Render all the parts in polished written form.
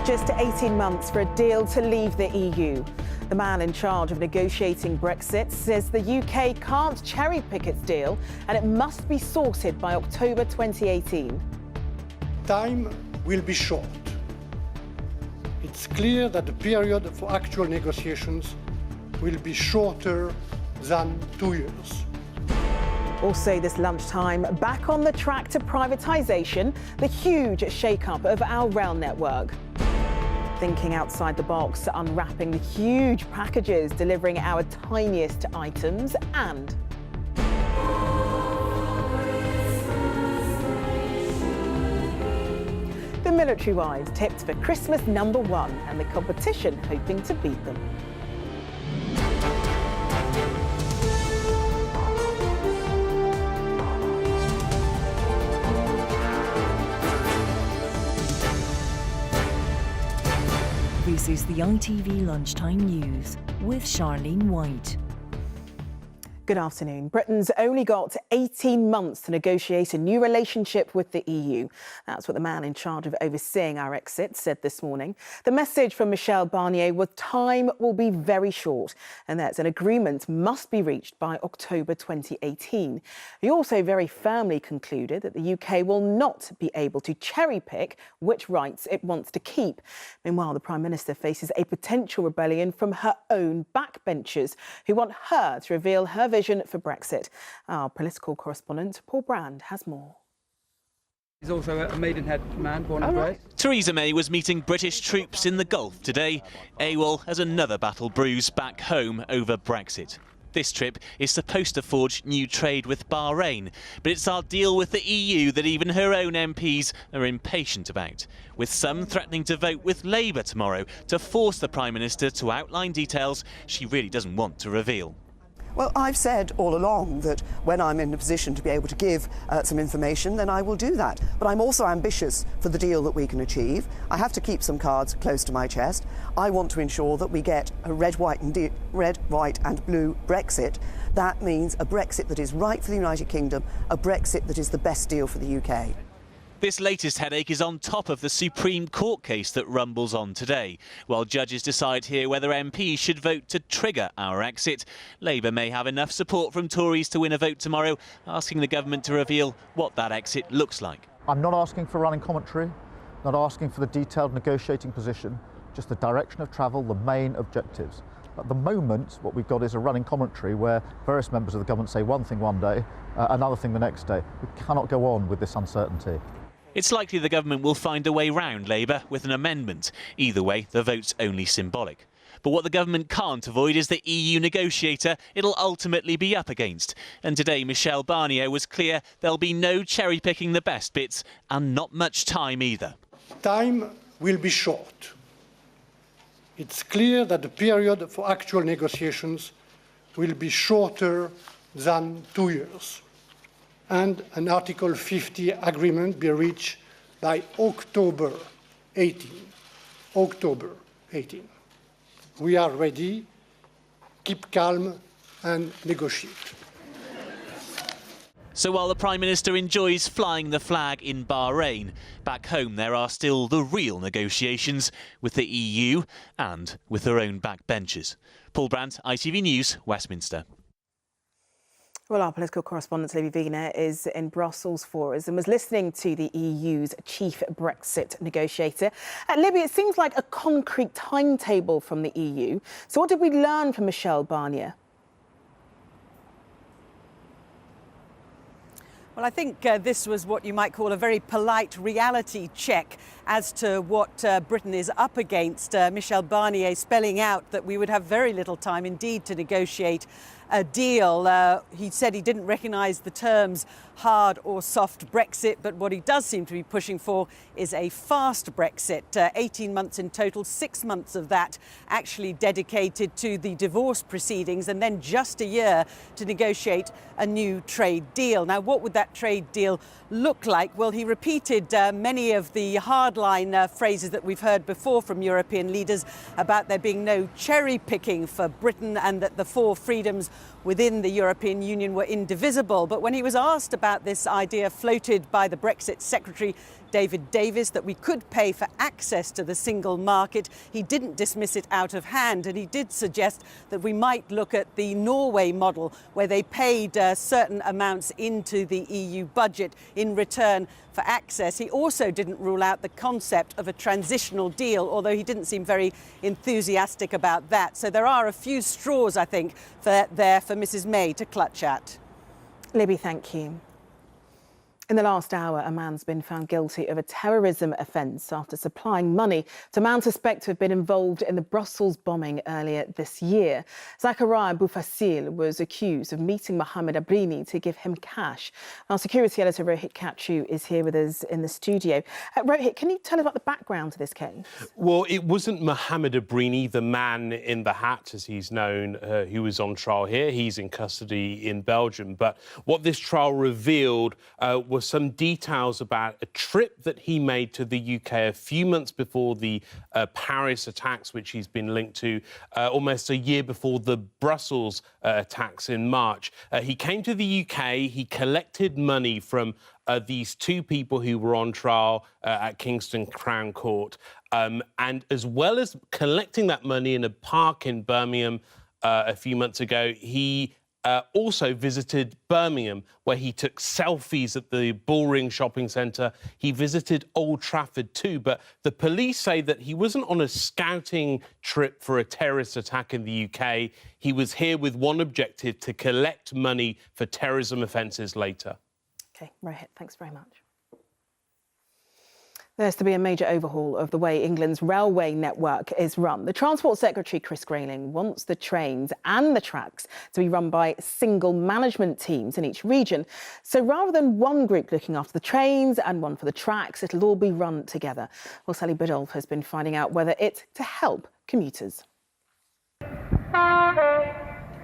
Just 18 months for a deal to leave the EU. The man in charge of negotiating Brexit says the UK can't cherry-pick its deal and it must be sorted by October 2018. Time will be short. It's clear that the period for actual negotiations will be shorter than 2 years. Also this lunchtime, back on the track to privatisation, the huge shake-up of our rail network. Thinking outside the box, unwrapping the huge packages, delivering our tiniest items, and the military wives tipped for Christmas #1 and the competition hoping to beat them. This is the ITV Lunchtime News with Charlene White. Good afternoon. Britain's only got 18 months to negotiate a new relationship with the EU. That's what the man in charge of overseeing our exit said this morning. The message from Michel Barnier was time will be very short and that an agreement must be reached by October 2018. He also very firmly concluded that the UK will not be able to cherry-pick which rights it wants to keep. Meanwhile, the Prime Minister faces a potential rebellion from her own backbenchers who want her to reveal her vision for Brexit. Our political correspondent Paul Brand has more. He's also a Maidenhead man, born and bred. Theresa May was meeting British troops in the Gulf today. AWOL has another battle bruised back home over Brexit. This trip is supposed to forge new trade with Bahrain, but it's our deal with the EU that even her own MPs are impatient about, with some threatening to vote with Labour tomorrow to force the Prime Minister to outline details she really doesn't want to reveal. Well, I've said all along that when I'm in a position to be able to give some information, then I will do that. But I'm also ambitious for the deal that we can achieve. I have to keep some cards close to my chest. I want to ensure that we get a red, white and blue Brexit. That means a Brexit that is right for the United Kingdom, a Brexit that is the best deal for the UK. This latest headache is on top of the Supreme Court case that rumbles on today. While judges decide here whether MPs should vote to trigger our exit, Labour may have enough support from Tories to win a vote tomorrow, asking the government to reveal what that exit looks like. I'm not asking for running commentary, not asking for the detailed negotiating position, just the direction of travel, the main objectives. At the moment, what we've got is a running commentary where various members of the government say one thing one day, another thing the next day. We cannot go on with this uncertainty. It's likely the government will find a way round Labour with an amendment. Either way, the vote's only symbolic. But what the government can't avoid is the EU negotiator it'll ultimately be up against. And today, Michel Barnier was clear there'll be no cherry-picking the best bits and not much time either. Time will be short. It's clear that the period for actual negotiations will be shorter than 2 years. And an Article 50 agreement be reached by October 18. October 18. We are ready. Keep calm and negotiate. So while the Prime Minister enjoys flying the flag in Bahrain, back home there are still the real negotiations with the EU and with their own backbenchers. Paul Brandt, ITV News, Westminster. Well, our political correspondent Libby Wiener is in Brussels for us and was listening to the EU's chief Brexit negotiator. Libby, it seems like a concrete timetable from the EU. So what did we learn from Michel Barnier? Well, I think this was what you might call a very polite reality check as to what Britain is up against. Michel Barnier spelling out that we would have very little time indeed to negotiate a deal. He said he didn't recognise the terms hard or soft Brexit, but what he does seem to be pushing for is a fast Brexit. 18 months in total, 6 months of that actually dedicated to the divorce proceedings, and then just a year to negotiate a new trade deal. Now, what would that trade deal look like? Well, he repeated many of the hardline phrases that we've heard before from European leaders about there being no cherry picking for Britain and that the 4 freedoms within the European Union were indivisible. But when he was asked about this idea floated by the Brexit Secretary David Davis that we could pay for access to the single market. He didn't dismiss it out of hand, and he did suggest that we might look at the Norway model, where they paid certain amounts into the EU budget in return for access. He also didn't rule out the concept of a transitional deal, although he didn't seem very enthusiastic about that. So there are a few straws, I think, there for Mrs May to clutch at. Libby, thank you. In the last hour, a man's been found guilty of a terrorism offence after supplying money to a man suspected to have been involved in the Brussels bombing earlier this year. Zakaria Boufassil was accused of meeting Mohamed Abrini to give him cash. Our security editor Rohit Kachu is here with us in the studio. Rohit, can you tell us about the background to this case? Well, it wasn't Mohamed Abrini, the man in the hat, as he's known, who was on trial here. He's in custody in Belgium. But what this trial revealed was some details about a trip that he made to the UK a few months before the Paris attacks, which he's been linked to almost a year before the Brussels attacks in March. He came to the UK, he collected money from these two people who were on trial at Kingston Crown Court. And as well as collecting that money in a park in Birmingham a few months ago, he also visited Birmingham, where he took selfies at the Bullring shopping centre. He visited Old Trafford too, but the police say that he wasn't on a scouting trip for a terrorist attack in the UK. He was here with one objective: to collect money for terrorism offences later. OK, Rohit, thanks very much. There's to be a major overhaul of the way England's railway network is run. The Transport Secretary, Chris Grayling, wants the trains and the tracks to be run by single management teams in each region. So rather than one group looking after the trains and one for the tracks, it'll all be run together. Well, Sally Biddulph has been finding out whether it's to help commuters.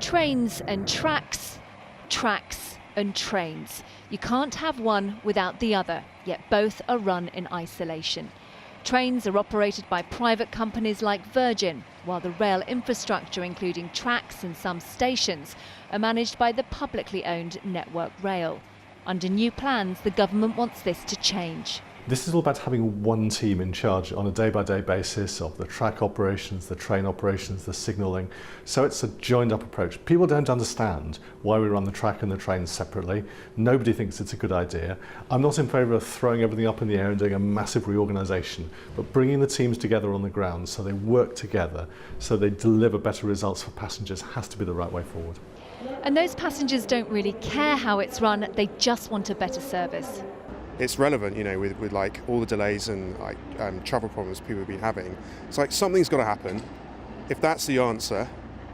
Trains and tracks, tracks and trains. You can't have one without the other, yet both are run in isolation. Trains are operated by private companies like Virgin, while the rail infrastructure, including tracks and some stations, are managed by the publicly owned Network Rail. Under new plans, the government wants this to change. This is all about having one team in charge on a day-by-day basis of the track operations, the train operations, the signalling. So it's a joined-up approach. People don't understand why we run the track and the trains separately. Nobody thinks it's a good idea. I'm not in favour of throwing everything up in the air and doing a massive reorganisation, but bringing the teams together on the ground so they work together, so they deliver better results for passengers, has to be the right way forward. And those passengers don't really care how it's run, they just want a better service. It's relevant, you know, with like all the delays and like travel problems people have been having. It's like something's got to happen. If that's the answer,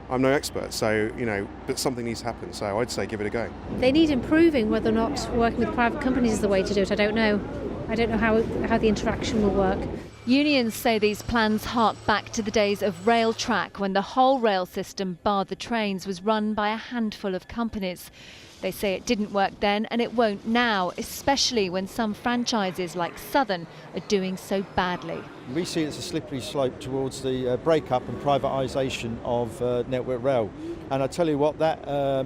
I'm no expert, so, you know, but something needs to happen. So I'd say give it a go. They need improving. Whether or not working with private companies is the way to do it, I don't know. I don't know how the interaction will work. Unions say these plans hark back to the days of Railtrack, when the whole rail system, bar the trains, was run by a handful of companies. They say it didn't work then and it won't now, especially when some franchises like Southern are doing so badly. We see it's a slippery slope towards the break-up and privatisation of Network Rail. And I tell you what, that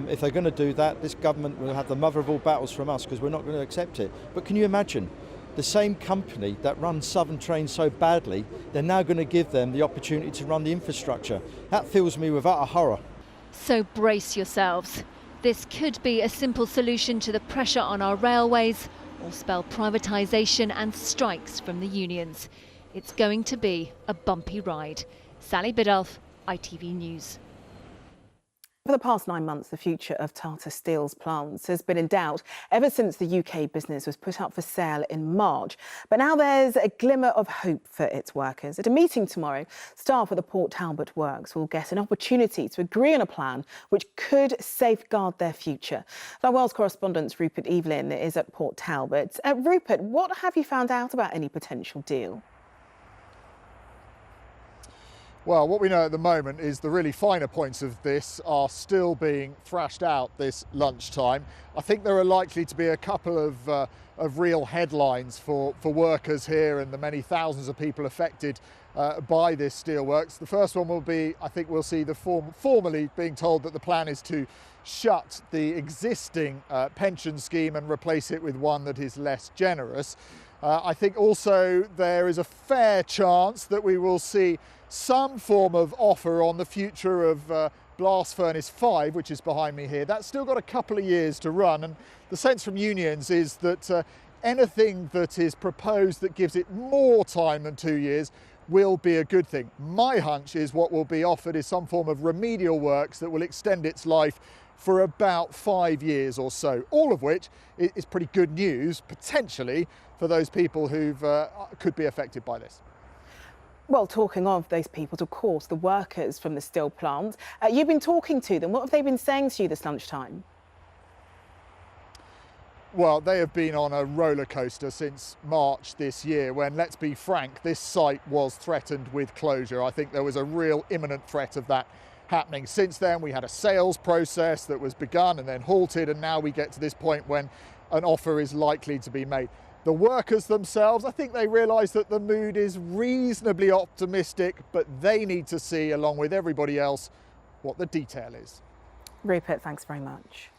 if they're going to do that, this government will have the mother of all battles from us, because we're not going to accept it. But can you imagine? The same company that runs Southern trains so badly, they're now going to give them the opportunity to run the infrastructure. That fills me with utter horror. So brace yourselves. This could be a simple solution to the pressure on our railways, or spell privatisation and strikes from the unions. It's going to be a bumpy ride. Sally Biddulph, ITV News. For the past 9 months, the future of Tata Steel's plants has been in doubt ever since the UK business was put up for sale in March. But now there's a glimmer of hope for its workers. At a meeting tomorrow, staff at the Port Talbot works will get an opportunity to agree on a plan which could safeguard their future. Our Wales correspondent Rupert Evelyn is at Port Talbot. Rupert, what have you found out about any potential deal? Well, what we know at the moment is the really finer points of this are still being thrashed out this lunchtime. I think there are likely to be a couple of real headlines for workers here and the many thousands of people affected by this steelworks. The first one will be, I think we'll see the formally being told that the plan is to shut the existing pension scheme and replace it with one that is less generous. I think also there is a fair chance that we will see some form of offer on the future of Blast Furnace 5, which is behind me here. That's still got a couple of years to run, and the sense from unions is that anything that is proposed that gives it more time than 2 years will be a good thing. My hunch is what will be offered is some form of remedial works that will extend its life for about 5 years or so, all of which is pretty good news, potentially, for those people who could be affected by this. Well, talking of those people, of course, the workers from the steel plant. You've been talking to them. What have they been saying to you this lunchtime? Well, they have been on a roller coaster since March this year when, let's be frank, this site was threatened with closure. I think there was a real imminent threat of that happening. Since then, we had a sales process that was begun and then halted, and now we get to this point when an offer is likely to be made. The workers themselves, I think they realise that the mood is reasonably optimistic, but they need to see, along with everybody else, what the detail is. Rupert, thanks very much.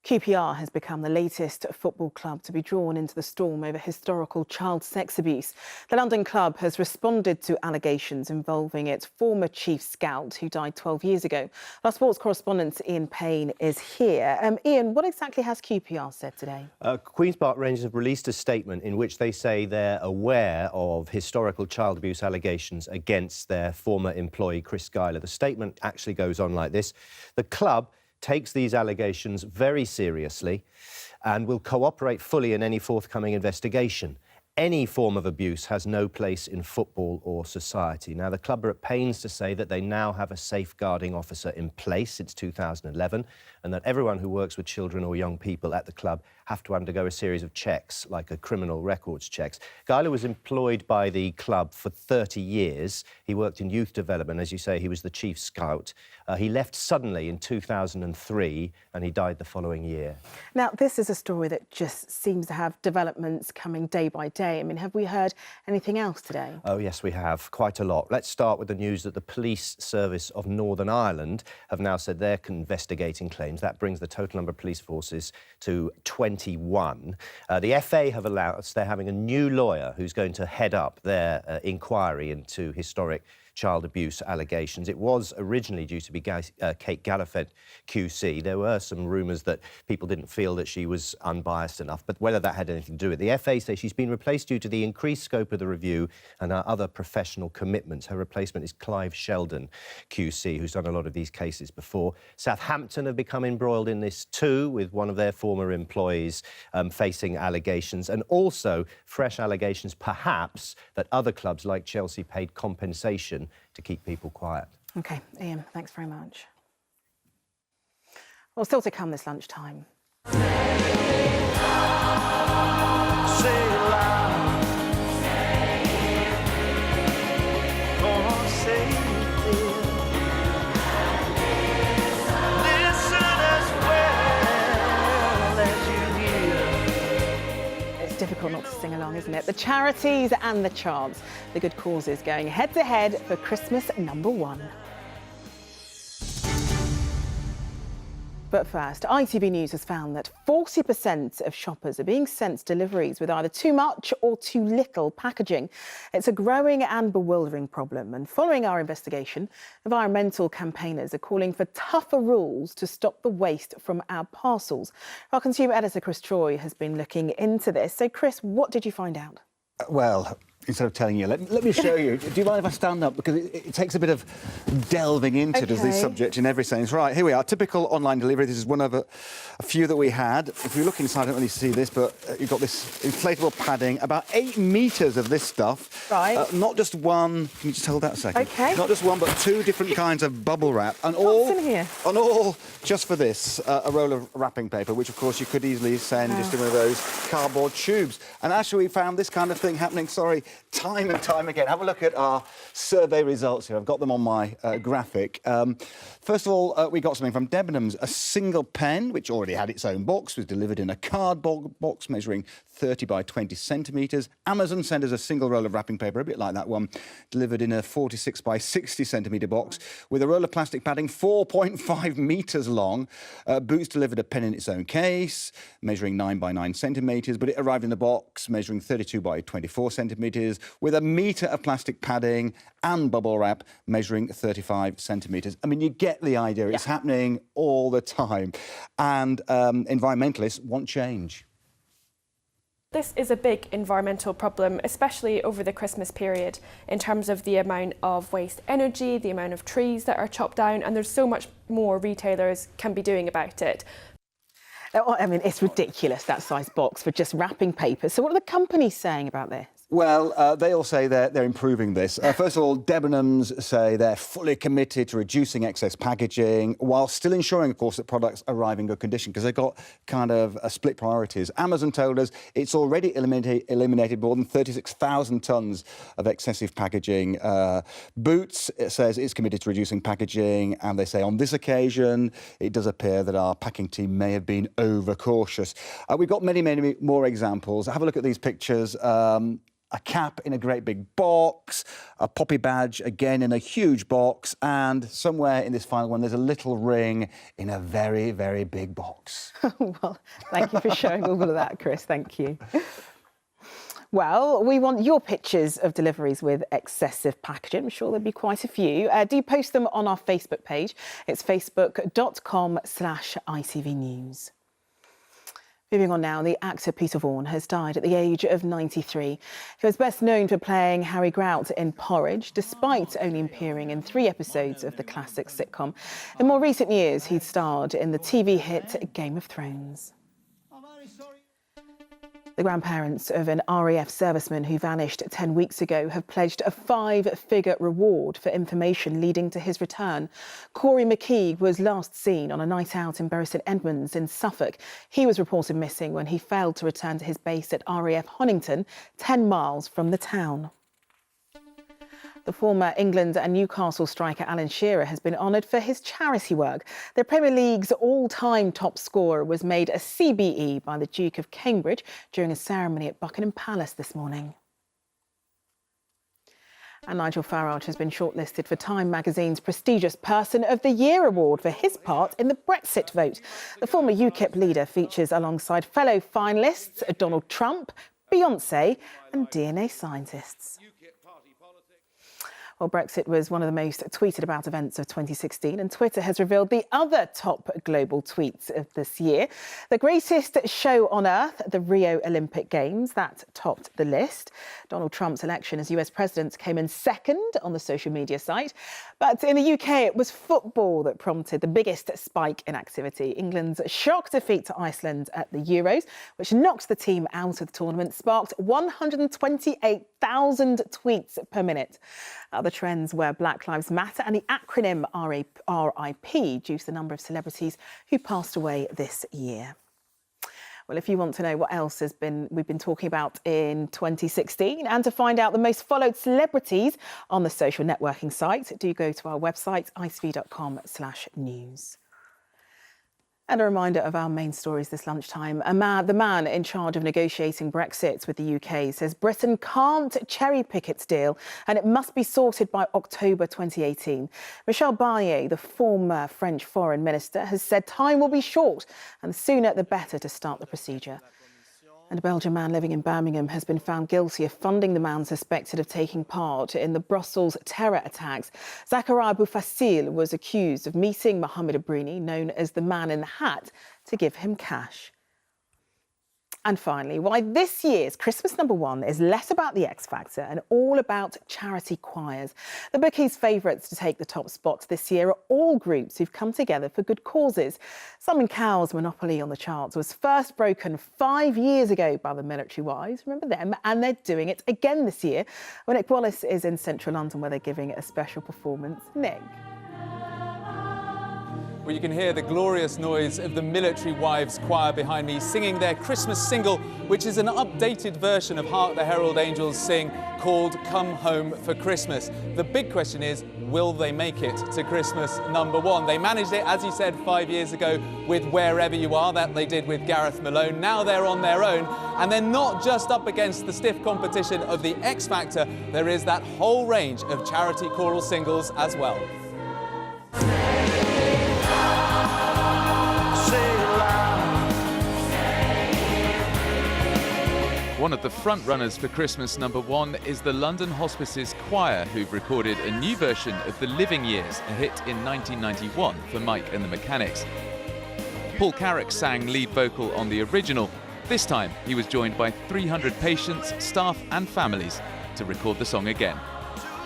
QPR has become the latest football club to be drawn into the storm over historical child sex abuse. The London club has responded to allegations involving its former chief scout, who died 12 years ago. Our sports correspondent Ian Payne is here. Ian, what exactly has QPR said today? Queen's Park Rangers have released a statement in which they say they're aware of historical child abuse allegations against their former employee, Chris Schuyler. The statement actually goes on like this. The club takes these allegations very seriously and will cooperate fully in any forthcoming investigation. Any form of abuse has no place in football or society. Now, the club are at pains to say that they now have a safeguarding officer in place since 2011 and that everyone who works with children or young people at the club have to undergo a series of checks, like a criminal records checks. Schuyler was employed by the club for 30 years. He worked in youth development. As you say, he was the chief scout. He left suddenly in 2003 and he died the following year. Now, this is a story that just seems to have developments coming day by day. I mean, have we heard anything else today? Oh, yes, we have. Quite a lot. Let's start with the news that the Police Service of Northern Ireland have now said they're investigating claims. That brings the total number of police forces to 21. The FA have announced they're having a new lawyer who's going to head up their inquiry into historic child abuse allegations. It was originally due to be Kate Gallifet QC. There were some rumours that people didn't feel that she was unbiased enough, but whether that had anything to do with it. The FA say she's been replaced due to the increased scope of the review and her other professional commitments. Her replacement is Clive Sheldon QC, who's done a lot of these cases before. Southampton have become embroiled in this too, with one of their former employees facing allegations, and also fresh allegations perhaps that other clubs like Chelsea paid compensation to keep people quiet. OK, Ian, thanks very much. Well, still to come this lunchtime. Difficult not to sing along, isn't it? The charities and the chants, the good causes going head to head for Christmas #1. But first, ITV News has found that 40% of shoppers are being sent deliveries with either too much or too little packaging. It's a growing and bewildering problem, and following our investigation, environmental campaigners are calling for tougher rules to stop the waste from our parcels. Our consumer editor, Chris Troy, has been looking into this. So, Chris, what did you find out? Well, instead of telling you, let me show you. Do you mind if I stand up? Because it takes a bit of delving into this subject in every sense. Right, here we are. Typical online delivery. This is one of a few that we had. If you look inside, I don't really see this, but you've got this inflatable padding. About 8 metres of this stuff. Right. Not just one. Can you just hold that a second? OK. Not just one, but 2 different kinds of bubble wrap. And What's in here? And all just for this, a roll of wrapping paper, which, of course, you could easily send just in one of those cardboard tubes. And actually, we found this kind of thing happening, time and time again. Have a look at our survey results here. I've got them on my graphic. First of all, we got something from Debenhams. A single pen, which already had its own box, was delivered in a cardboard box measuring 30 by 20 centimetres. Amazon sent us a single roll of wrapping paper, a bit like that one, delivered in a 46 by 60 centimetre box with a roll of plastic padding 4.5 metres long. Boots delivered a pen in its own case, measuring 9 by 9 centimetres, but it arrived in a box measuring 32 by 24 centimetres with a metre of plastic padding and bubble wrap measuring 35 centimetres. I mean, you get the idea. It's happening all the time. And environmentalists want change. This is a big environmental problem, especially over the Christmas period, in terms of the amount of waste energy, the amount of trees that are chopped down, and there's so much more retailers can be doing about it. I mean, it's ridiculous, that size box, for just wrapping paper. So what are the companies saying about this? Well, they all say they're improving this. First of all, Debenhams say they're fully committed to reducing excess packaging while still ensuring, of course, that products arrive in good condition, because they've got kind of split priorities. Amazon told us it's already eliminated more than 36,000 tonnes of excessive packaging. Boots says it's committed to reducing packaging, and they say on this occasion it does appear that our packing team may have been overcautious. We've got many, many more examples. Have a look at these pictures. A cap in a great big box, a poppy badge again in a huge box, and somewhere in this final one there's a little ring in a very, very big box. Well, thank you for showing all of that, Chris. Thank you. Well, we want your pictures of deliveries with excessive packaging. I'm sure there'll be quite a few. Do post them on our Facebook page. It's facebook.com/ITV News. Moving on now, the actor Peter Vaughan has died at the age of 93. He was best known for playing Harry Grout in Porridge, despite only appearing in 3 episodes of the classic sitcom. In more recent years, he'd starred in the TV hit Game of Thrones. The grandparents of an RAF serviceman who vanished 10 weeks ago have pledged a 5-figure reward for information leading to his return. Corey McKee was last seen on a night out in Bury St Edmunds in Suffolk. He was reported missing when he failed to return to his base at RAF Honington, 10 miles from the town. The former England and Newcastle striker Alan Shearer has been honoured for his charity work. The Premier League's all-time top scorer was made a CBE by the Duke of Cambridge during a ceremony at Buckingham Palace this morning. And Nigel Farage has been shortlisted for Time magazine's prestigious Person of the Year award for his part in the Brexit vote. The former UKIP leader features alongside fellow finalists Donald Trump, Beyoncé and DNA scientists. Well, Brexit was one of the most tweeted about events of 2016, and Twitter has revealed the other top global tweets of this year. The greatest show on earth, the Rio Olympic Games, that topped the list. Donald Trump's election as US president came in second on the social media site. But in the UK, it was football that prompted the biggest spike in activity. England's shock defeat to Iceland at the Euros, which knocked the team out of the tournament, sparked 128,000 tweets per minute. Other trends were Black Lives Matter and the acronym RIP due to the number of celebrities who passed away this year. Well, if you want to know what else we've been talking about in 2016 and to find out the most followed celebrities on the social networking site, do go to our website, itv.com/news. And a reminder of our main stories this lunchtime. The man in charge of negotiating Brexit with the UK says Britain can't cherry-pick its deal and it must be sorted by October 2018. Michel Barnier, the former French foreign minister, has said time will be short and the sooner the better to start the procedure. And a Belgian man living in Birmingham has been found guilty of funding the man suspected of taking part in the Brussels terror attacks. Zakaria Boufassil was accused of meeting Mohamed Abrini, known as the Man in the Hat, to give him cash. And finally, why this year's Christmas #1 is less about the X Factor and all about charity choirs. The bookies' favourites to take the top spot this year are all groups who've come together for good causes. Simon Cowell's monopoly on the charts was first broken 5 years ago by the Military Wives, remember them, and they're doing it again this year when Nick Wallace is in central London where they're giving a special performance. Nick. Well, you can hear the glorious noise of the Military Wives Choir behind me singing their Christmas single, which is an updated version of Hark the Herald Angels Sing, called Come Home for Christmas. The big question is, will they make it to Christmas #1? They managed it, as you said, 5 years ago with Wherever You Are, that they did with Gareth Malone. Now they're on their own, and they're not just up against the stiff competition of the X Factor, there is that whole range of charity choral singles as well. One of the front runners for Christmas #1 is the London Hospices Choir, who've recorded a new version of The Living Years, a hit in 1991 for Mike and the Mechanics. Paul Carrack sang lead vocal on the original. This time he was joined by 300 patients, staff and families to record the song again.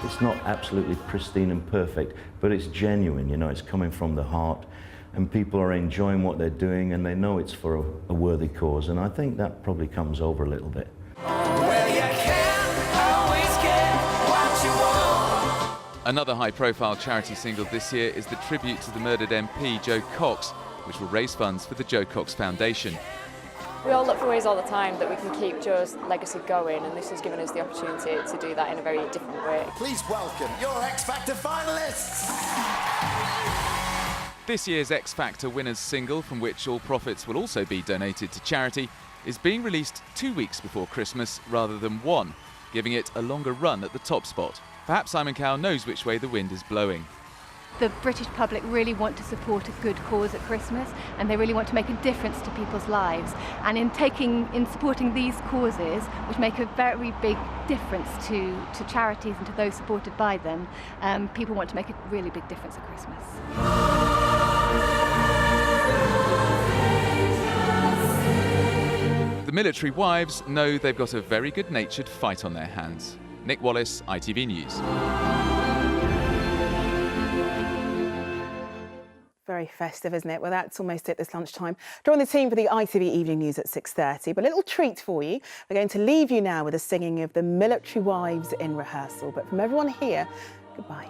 It's not absolutely pristine and perfect, but it's genuine, you know, it's coming from the heart, and people are enjoying what they're doing and they know it's for a worthy cause, and I think that probably comes over a little bit. Another high-profile charity single this year is the tribute to the murdered MP Jo Cox, which will raise funds for the Jo Cox Foundation. We all look for ways all the time that we can keep Jo's legacy going, and this has given us the opportunity to do that in a very different way. Please welcome your X Factor finalists! This year's X Factor winners single, from which all profits will also be donated to charity, is being released 2 weeks before Christmas rather than one, giving it a longer run at the top spot. Perhaps Simon Cowell knows which way the wind is blowing. The British public really want to support a good cause at Christmas, and they really want to make a difference to people's lives. And in supporting these causes, which make a very big difference to charities and to those supported by them, people want to make a really big difference at Christmas. The Military Wives know they've got a very good-natured fight on their hands. Nick Wallace, ITV News. Very festive, isn't it? Well, that's almost it this lunchtime. Join the team for the ITV Evening News at 6:30. But a little treat for you. We're going to leave you now with the singing of the Military Wives in rehearsal. But from everyone here, goodbye.